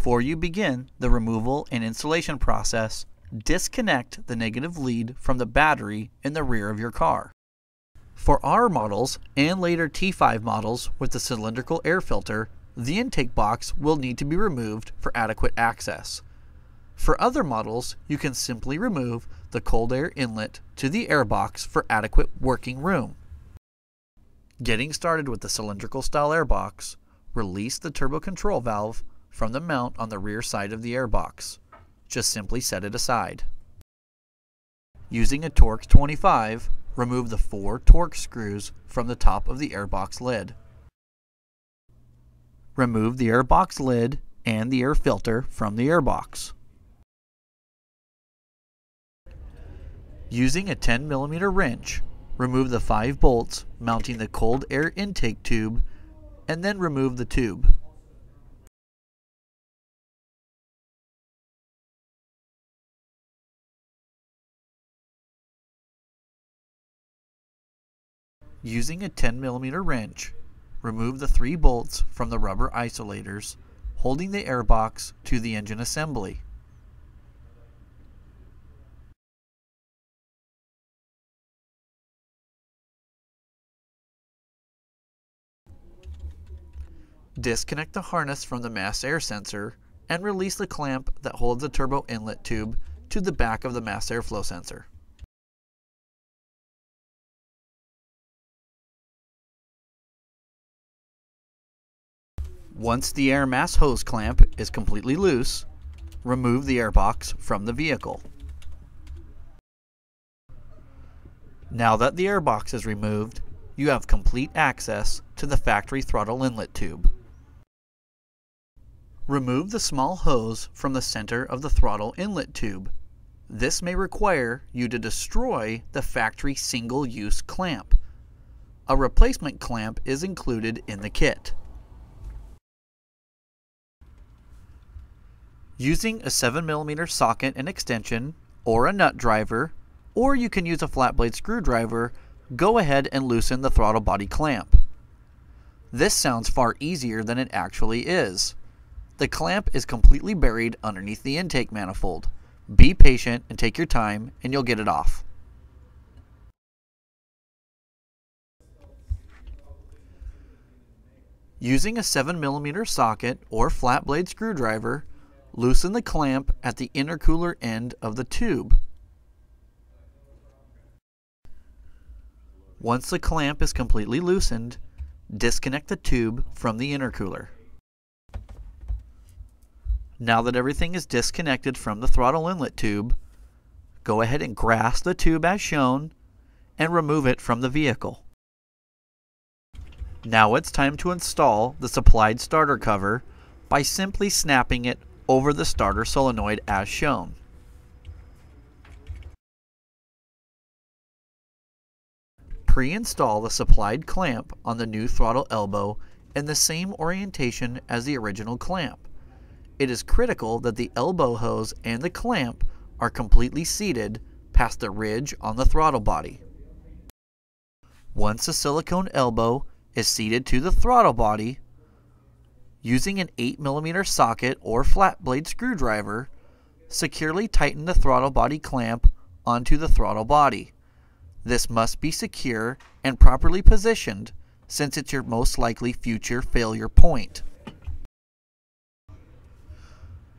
Before you begin the removal and installation process, disconnect the negative lead from the battery in the rear of your car. For our models and later T5 models with the cylindrical air filter, the intake box will need to be removed for adequate access. For other models, you can simply remove the cold air inlet to the air box for adequate working room. Getting started with the cylindrical style air box, release the turbo control valve from the mount on the rear side of the air box. Just simply set it aside. Using a Torx 25, remove the 4 Torx screws from the top of the airbox lid. Remove the airbox lid and the air filter from the airbox. Using a 10mm wrench, remove the 5 bolts mounting the cold air intake tube and then remove the tube. Using a 10mm wrench, remove the 3 bolts from the rubber isolators holding the airbox to the engine assembly. Disconnect the harness from the mass air sensor and release the clamp that holds the turbo inlet tube to the back of the mass airflow sensor. Once the air mass hose clamp is completely loose, remove the airbox from the vehicle. Now that the airbox is removed, you have complete access to the factory throttle inlet tube. Remove the small hose from the center of the throttle inlet tube. This may require you to destroy the factory single-use clamp. A replacement clamp is included in the kit. Using a 7mm socket and extension, or a nut driver, or you can use a flat blade screwdriver, go ahead and loosen the throttle body clamp. This sounds far easier than it actually is. The clamp is completely buried underneath the intake manifold. Be patient and take your time and you'll get it off. Using a 7mm socket or flat blade screwdriver, loosen the clamp at the intercooler end of the tube. Once the clamp is completely loosened, disconnect the tube from the intercooler. Now that everything is disconnected from the throttle inlet tube, go ahead and grasp the tube as shown and remove it from the vehicle. Now it's time to install the supplied starter cover by simply snapping it over the starter solenoid as shown. Pre-install the supplied clamp on the new throttle elbow in the same orientation as the original clamp. It is critical that the elbow hose and the clamp are completely seated past the ridge on the throttle body. Once the silicone elbow is seated to the throttle body, using an 8mm socket or flat blade screwdriver, securely tighten the throttle body clamp onto the throttle body. This must be secure and properly positioned since it's your most likely future failure point.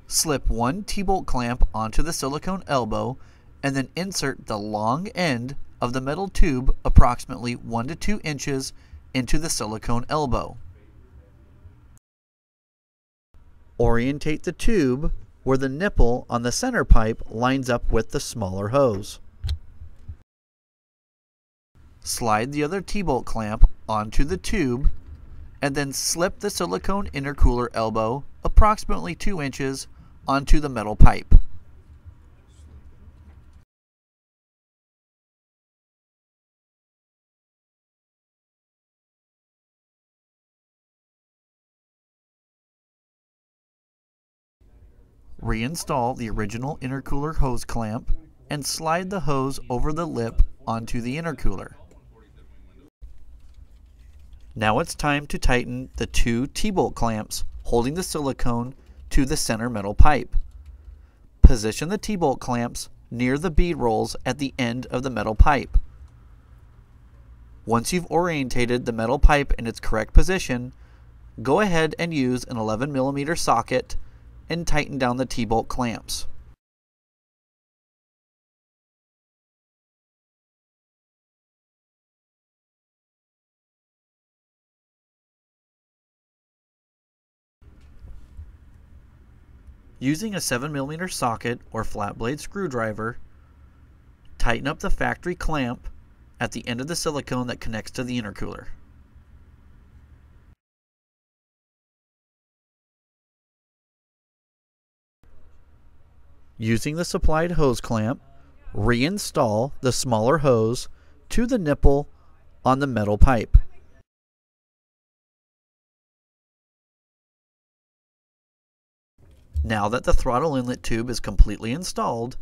Slip 1 T-bolt clamp onto the silicone elbow and then insert the long end of the metal tube approximately 1 to 2 inches into the silicone elbow. Orientate the tube where the nipple on the center pipe lines up with the smaller hose. Slide the other T-bolt clamp onto the tube and then slip the silicone intercooler elbow approximately 2 inches onto the metal pipe. Reinstall the original intercooler hose clamp and slide the hose over the lip onto the intercooler. Now it's time to tighten the 2 T-bolt clamps holding the silicone to the center metal pipe. Position the T-bolt clamps near the bead rolls at the end of the metal pipe. Once you've orientated the metal pipe in its correct position, go ahead and use an 11mm socket and tighten down the T-bolt clamps. Using a 7mm socket or flat blade screwdriver, tighten up the factory clamp at the end of the silicone that connects to the intercooler. Using the supplied hose clamp, reinstall the smaller hose to the nipple on the metal pipe. Now that the throttle inlet tube is completely installed,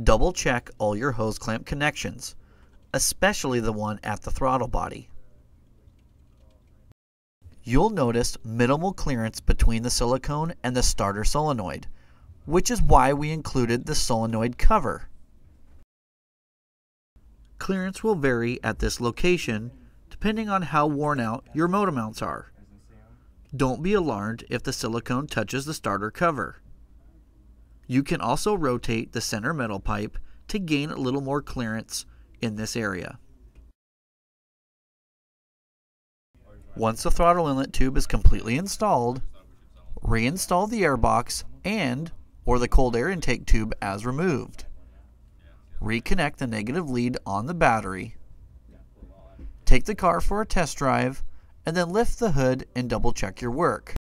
double check all your hose clamp connections, especially the one at the throttle body. You'll notice minimal clearance between the silicone and the starter solenoid, which is why we included the solenoid cover. Clearance will vary at this location depending on how worn out your motor mounts are. Don't be alarmed if the silicone touches the starter cover. You can also rotate the center metal pipe to gain a little more clearance in this area. Once the throttle inlet tube is completely installed, reinstall the airbox or the cold air intake tube as removed. Reconnect the negative lead on the battery. Take the car for a test drive and then lift the hood and double check your work.